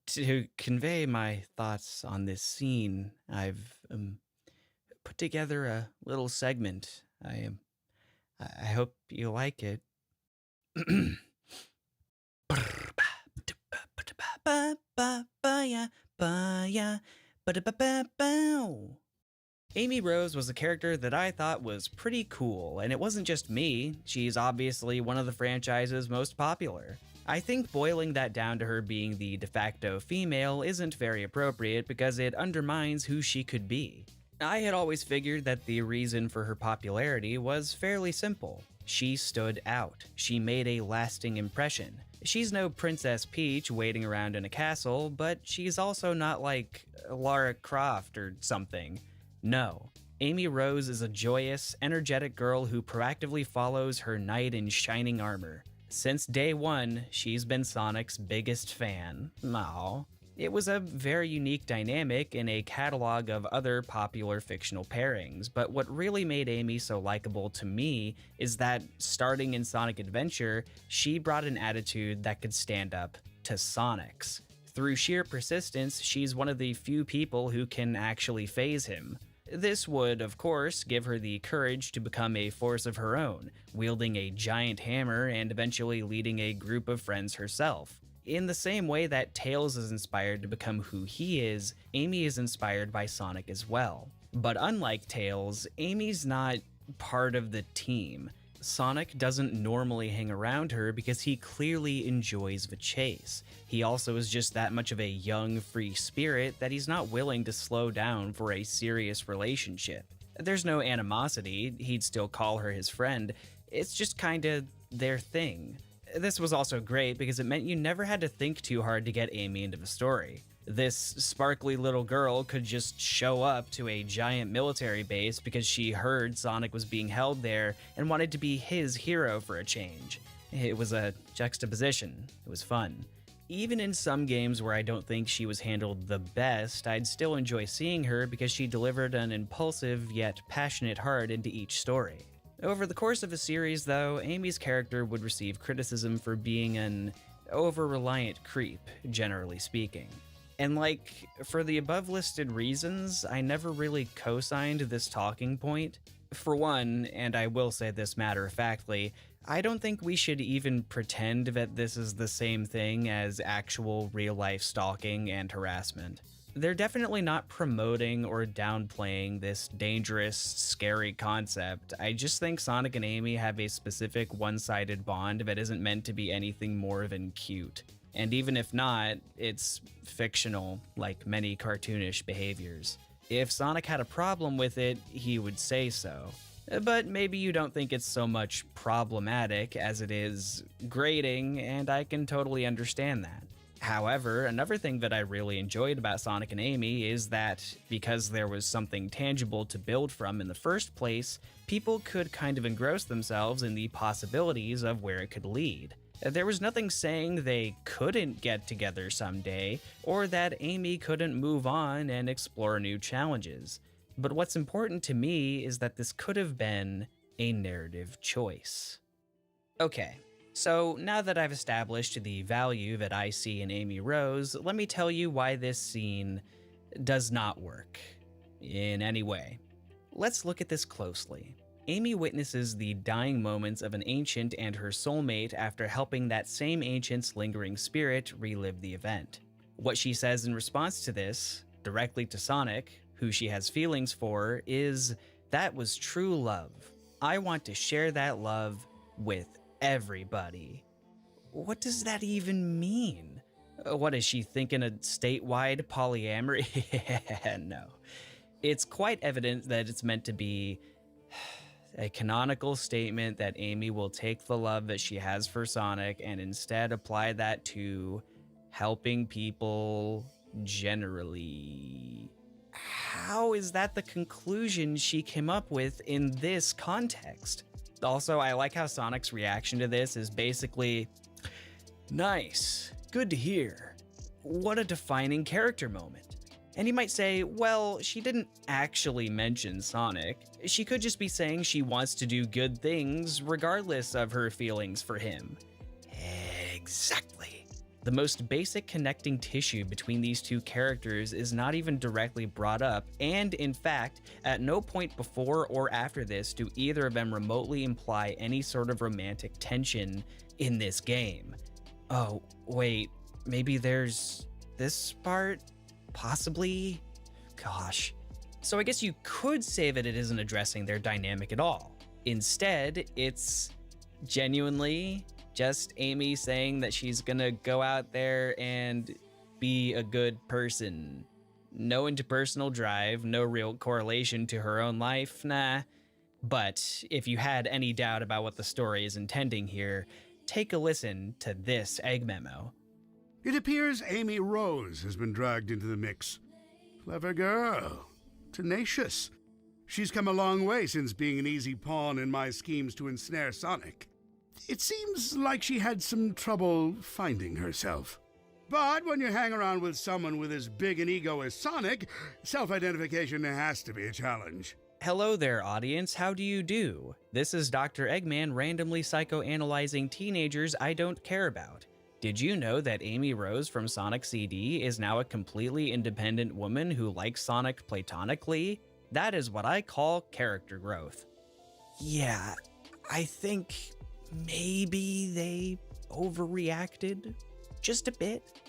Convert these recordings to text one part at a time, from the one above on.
To convey my thoughts on this scene, I've put together a little segment. I hope you like it. Amy Rose was a character that I thought was pretty cool, and it wasn't just me, she's obviously one of the franchise's most popular. I think boiling that down to her being the de facto female isn't very appropriate because it undermines who she could be. I had always figured that the reason for her popularity was fairly simple. She stood out. She made a lasting impression. She's no Princess Peach waiting around in a castle, but she's also not like Lara Croft or something. No. Amy Rose is a joyous, energetic girl who proactively follows her knight in shining armor. Since day one, she's been Sonic's biggest fan. Aw. It was a very unique dynamic in a catalog of other popular fictional pairings, but what really made Amy so likable to me is that, starting in Sonic Adventure, she brought an attitude that could stand up to Sonic's. Through sheer persistence, she's one of the few people who can actually phase him. This would, of course, give her the courage to become a force of her own, wielding a giant hammer and eventually leading a group of friends herself. In the same way that Tails is inspired to become who he is, Amy is inspired by Sonic as well. But unlike Tails, Amy's not part of the team. Sonic doesn't normally hang around her because he clearly enjoys the chase. He also is just that much of a young, free spirit that he's not willing to slow down for a serious relationship. There's no animosity, he'd still call her his friend, it's just kinda their thing. This was also great because it meant you never had to think too hard to get Amy into the story. This sparkly little girl could just show up to a giant military base because she heard Sonic was being held there and wanted to be his hero for a change. It was a juxtaposition. It was fun. Even in some games where I don't think she was handled the best, I'd still enjoy seeing her because she delivered an impulsive yet passionate heart into each story. Over the course of a series, though, Amy's character would receive criticism for being an over-reliant creep, generally speaking. And for the above-listed reasons, I never really co-signed this talking point. For one, and I will say this matter-of-factly, I don't think we should even pretend that this is the same thing as actual real-life stalking and harassment. They're definitely not promoting or downplaying this dangerous, scary concept. I just think Sonic and Amy have a specific one-sided bond that isn't meant to be anything more than cute. And even if not, it's fictional, like many cartoonish behaviors. If Sonic had a problem with it, he would say so. But maybe you don't think it's so much problematic as it is grating, and I can totally understand that. However, another thing that I really enjoyed about Sonic and Amy is that, because there was something tangible to build from in the first place, people could kind of engross themselves in the possibilities of where it could lead. There was nothing saying they couldn't get together someday, or that Amy couldn't move on and explore new challenges. But what's important to me is that this could have been a narrative choice. Okay. So now that I've established the value that I see in Amy Rose, let me tell you why this scene does not work in any way. Let's look at this closely. Amy witnesses the dying moments of an ancient and her soulmate after helping that same ancient's lingering spirit relive the event. What she says in response to this, directly to Sonic, who she has feelings for, is, "That was true love. I want to share that love with everybody." What does that even mean? What is she thinking, a statewide polyamory? No. It's quite evident that it's meant to be a canonical statement that Amy will take the love that she has for Sonic and instead apply that to helping people generally. How is that the conclusion she came up with in this context? Also, I like how Sonic's reaction to this is basically, "Nice, good to hear. What a defining character moment." And you might say, well, she didn't actually mention Sonic. She could just be saying she wants to do good things regardless of her feelings for him. Exactly. The most basic connecting tissue between these two characters is not even directly brought up, and in fact, at no point before or after this do either of them remotely imply any sort of romantic tension in this game. Oh, wait, maybe there's this part? Possibly? Gosh. So I guess you could say that it isn't addressing their dynamic at all. Instead, it's genuinely just Amy saying that she's gonna go out there and be a good person. No interpersonal drive, no real correlation to her own life, nah. But if you had any doubt about what the story is intending here, take a listen to this egg memo. It appears Amy Rose has been dragged into the mix. Clever girl. Tenacious. She's come a long way since being an easy pawn in my schemes to ensnare Sonic. It seems like she had some trouble finding herself. But when you hang around with someone with as big an ego as Sonic, self-identification has to be a challenge. Hello there, audience. How do you do? This is Dr. Eggman randomly psychoanalyzing teenagers I don't care about. Did you know that Amy Rose from Sonic CD is now a completely independent woman who likes Sonic platonically? That is what I call character growth. Yeah, I think maybe they overreacted just a bit.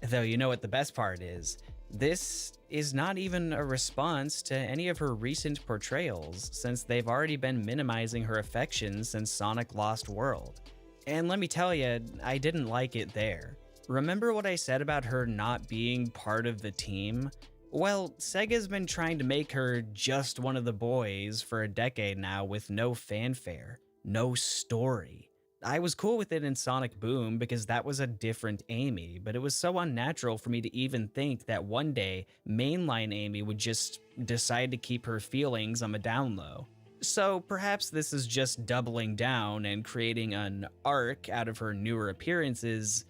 Though you know what the best part is? This is not even a response to any of her recent portrayals, since they've already been minimizing her affections since Sonic Lost World. And let me tell you, I didn't like it there. Remember what I said about her not being part of the team? Well, Sega's been trying to make her just one of the boys for a decade now with no fanfare, no story. I was cool with it in Sonic Boom because that was a different Amy, but it was so unnatural for me to even think that one day mainline Amy would just decide to keep her feelings on the down low. So perhaps this is just doubling down and creating an arc out of her newer appearances,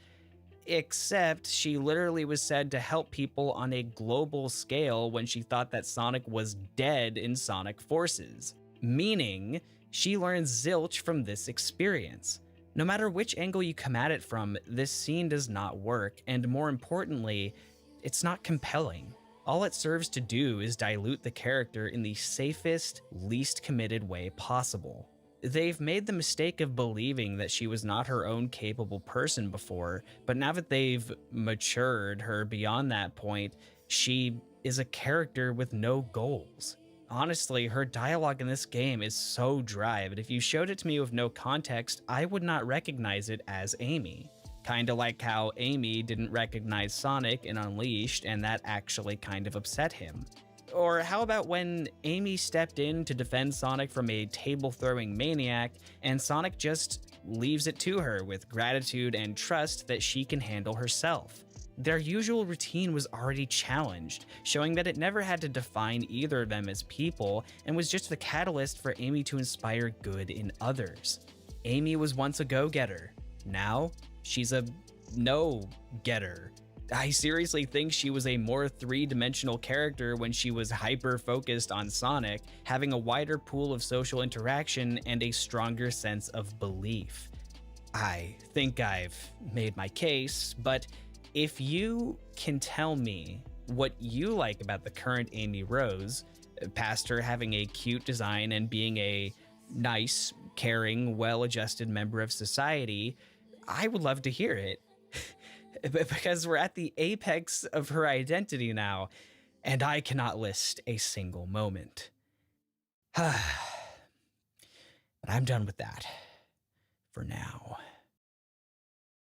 except she literally was said to help people on a global scale when she thought that Sonic was dead in Sonic Forces, meaning she learns zilch from this experience. No matter which angle you come at it from, this scene does not work, and more importantly, it's not compelling. All it serves to do is dilute the character in the safest, least committed way possible. They've made the mistake of believing that she was not her own capable person before, but now that they've matured her beyond that point, she is a character with no goals. Honestly, her dialogue in this game is so dry, but if you showed it to me with no context, I would not recognize it as Amy. Kinda like how Amy didn't recognize Sonic in Unleashed, and that actually kind of upset him. Or how about when Amy stepped in to defend Sonic from a table-throwing maniac, and Sonic just leaves it to her with gratitude and trust that she can handle herself. Their usual routine was already challenged, showing that it never had to define either of them as people, and was just the catalyst for Amy to inspire good in others. Amy was once a go-getter. Now, she's a no-getter. I seriously think she was a more three-dimensional character when she was hyper-focused on Sonic, having a wider pool of social interaction and a stronger sense of belief. I think I've made my case, but if you can tell me what you like about the current Amy Rose, past her having a cute design and being a nice, caring, well-adjusted member of society, I would love to hear it. Because we're at the apex of her identity now, and I cannot list a single moment. But I'm done with that for now.